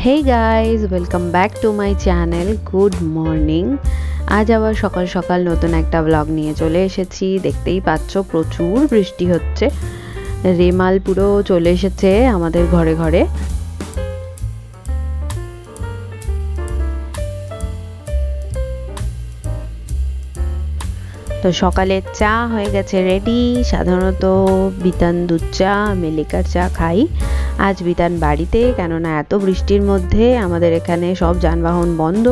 Hey guys, welcome back to my channel. Good morning. আজ আবার সকাল সকাল নতুন একটা ব্লগ নিয়ে চলে এসেছি। দেখতেই পাচ্ছ প্রচুর বৃষ্টি হচ্ছে, রেমাল পুরো চলে এসেছে আমাদের ঘরে ঘরে। তো সকালের চা হয়ে গেছে রেডি। সাধারণত বিতান দুধ চা, আমি লিকার চা খাই। আজ বিতান বাড়িতে, কেননা এত বৃষ্টির মধ্যে আমাদের এখানে সব যানবাহন বন্ধ,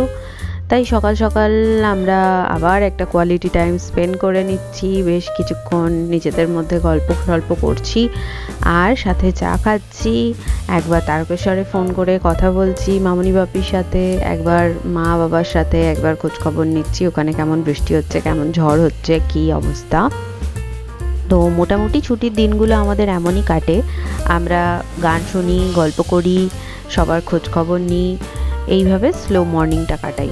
তাই সকাল সকাল আমরা আবার একটা কোয়ালিটি টাইম স্পেন্ড করে নিচ্ছি। বেশ কিছুক্ষণ নিজেদের মধ্যে গল্প করছি আর সাথে চা খাচ্ছি। একবার তারকেশ্বরে ফোন করে কথা বলছি মামনি বাপির সাথে, একবার মা বাবার সাথে, একবার খোঁজখবর নিচ্ছি ওখানে কেমন বৃষ্টি হচ্ছে, কেমন ঝড় হচ্ছে, কী অবস্থা। তো মোটামুটি ছুটির দিনগুলো আমাদের এমনই কাটে। আমরা গান শুনি, গল্প করি, সবার খোঁজখবর নিই, এইভাবে স্লো মর্নিংটা কাটাই।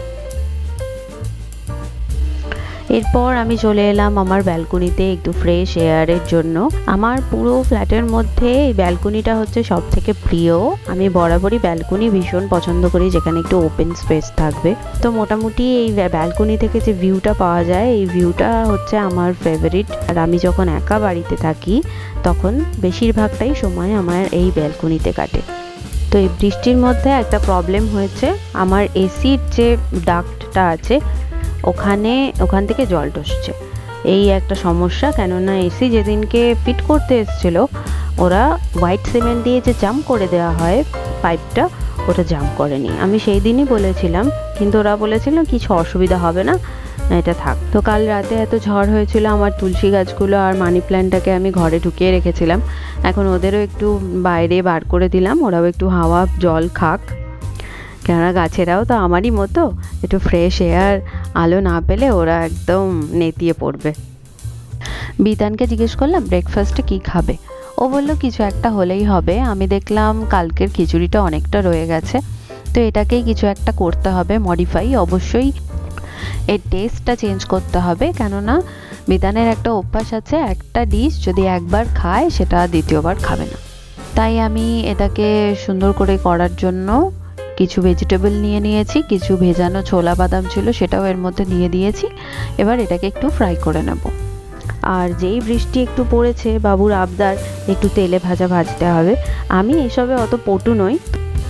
এরপর আমি চলে এলাম আমার ব্যালকনিতে একটু ফ্রেশ এয়ারের জন্য। আমার পুরো ফ্ল্যাটের মধ্যে এই ব্যালকনিটা হচ্ছে সব থেকে প্রিয়। আমি বরাবরই ব্যালকনি ভীষণ পছন্দ করি, যেখানে একটু ওপেন স্পেস থাকবে। তো মোটামুটি এই ব্যালকনি থেকে যে ভিউটা পাওয়া যায়, এই ভিউটা হচ্ছে আমার ফেভারিট। আর আমি যখন একা বাড়িতে থাকি তখন বেশিরভাগটাই সময় আমার এই ব্যালকনিতে কাটে। তো এই বৃষ্টির মধ্যে একটা প্রবলেম হয়েছে, আমার এসির যে ডাক্টটা আছে ওখান থেকে জল টসছে, এই একটা সমস্যা। কেননা এসি যেদিনকে ফিট করতে এসেছিল, ওরা হোয়াইট সিমেন্ট দিয়ে যে জাম্প করে দেওয়া হয় পাইপটা, ওটা জাম্প করেনি। আমি সেই দিনই বলেছিলাম, কিন্তু ওরা বলেছিল কিছু অসুবিধা হবে না, এটা থাক। তো কাল রাতে এত ঝড় হয়েছিল, আমার তুলসী গাছগুলো আর মানি প্ল্যান্টটাকে আমি ঘরে ঢুকিয়ে রেখেছিলাম। এখন ওদেরও একটু বাইরে বার করে দিলাম, ওরাও একটু হাওয়া জল খাক, কেননা গাছেরাও তো আমারই মতো, একটু ফ্রেশ এয়ার আলো না পেলে ওরা একদম নেতিয়ে পড়বে। বিতানকে জিজ্ঞেস করলাম ব্রেকফাস্টে কি খাবে, ও বললো কিছু একটা হলেই হবে। আমি দেখলাম কালকের খিচুড়িটা অনেকটা রয়ে গেছে, তো এটাকেই কিছু একটা করতে হবে, মডিফাই। অবশ্যই এর টেস্টটা চেঞ্জ করতে হবে, কেননা বিতানের একটা অভ্যাস আছে, একটা ডিশ যদি একবার খায় সেটা দ্বিতীয়বার খাবে না। তাই আমি এটাকে সুন্দর করে করার জন্য কিছু ভেজিটেবল নিয়ে নিয়েছি, কিছু ভেজানো ছোলা বাদাম ছিল সেটাও এর মধ্যে দিয়ে দিয়েছি। এবার এটাকে একটু ফ্রাই করে নেব। আর যেই বৃষ্টি একটু পড়েছে, বাবুর আবদার একটু তেলে ভাজতে হবে। আমি এসবে অত পটু নই,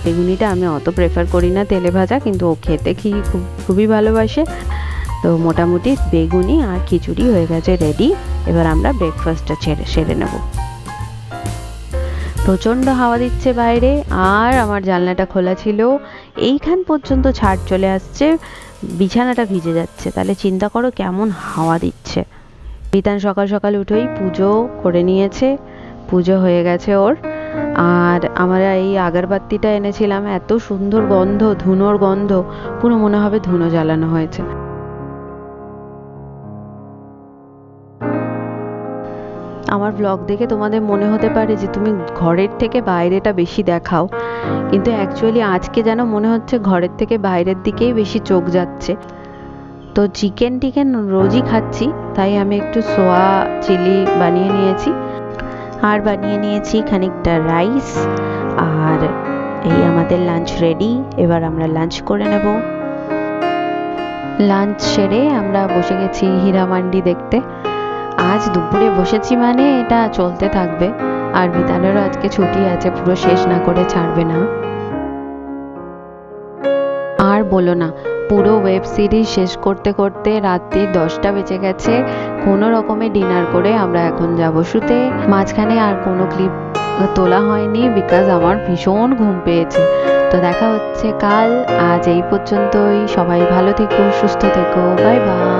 বেগুনিটা আমি অত প্রেফার করি না তেলে ভাজা, কিন্তু ও খেতে খুবই ভালোবাসে। তো মোটামুটি বেগুনি আর খিচুড়ি হয়ে গেছে রেডি। এবার আমরা ব্রেকফাস্টটা সেরে নেব। প্রচণ্ড হাওয়া দিচ্ছে বাইরে, আর আমার জানলাটা খোলা ছিল, এইখান পর্যন্ত ছাদ চলে আসছে, বিছানাটা ভিজে যাচ্ছে। তাহলে চিন্তা করো কেমন হাওয়া দিচ্ছে। বিতান সকাল সকাল উঠেই পুজো করে নিয়েছে, পুজো হয়ে গেছে ওর। আর আমরা এই আগরবাতিটা এনেছিলাম, এত সুন্দর গন্ধ, ধুনোর গন্ধ, পুরো মনে হবে ধুনো জ্বালানো হয়েছে। আমার ব্লগ দেখে তোমাদের মনে হতে পারে যে তুমি ঘরের থেকে বাইরেটা বেশি দেখাও, কিন্তু অ্যাকচুয়ালি আজকে যেন মনে হচ্ছে ঘরের থেকে বাইরের দিকেই বেশি চোখ যাচ্ছে। তো চিকেন রোজই খাচ্ছি, তাই আমি একটু সোয়া চিলি বানিয়ে নিয়েছি, আর বানিয়ে নিয়েছি খানিকটা রাইস। আর এই আমাদের লাঞ্চ রেডি। এবার আমরা লাঞ্চ করে নেব। লাঞ্চ সেরে আমরা বসে গেছি হীরামান্ডি দেখতে। আজ দুপুরে বসেছি মানে এটা চলতে থাকবে। আর বিতানেরও আজকে ছুটি আছে, পুরো শেষ না করে ছাড়বে না। আর বলো না, পুরো ওয়েব সিরিজ শেষ করতে করতে রাত্রি 10টা বেজে গেছে। কোনো রকমে ডিনার করে আমরা এখন যাব শুতে। মাঝখানে আর কোনো ক্লিপ তোলা হয়নি, বিকজ আমার ভীষণ ঘুম পেয়েছে। তো দেখা হচ্ছে কাল। আজ এই পর্যন্তই। সবাই ভালো থেকো, সুস্থ থেকো, বাই বাই।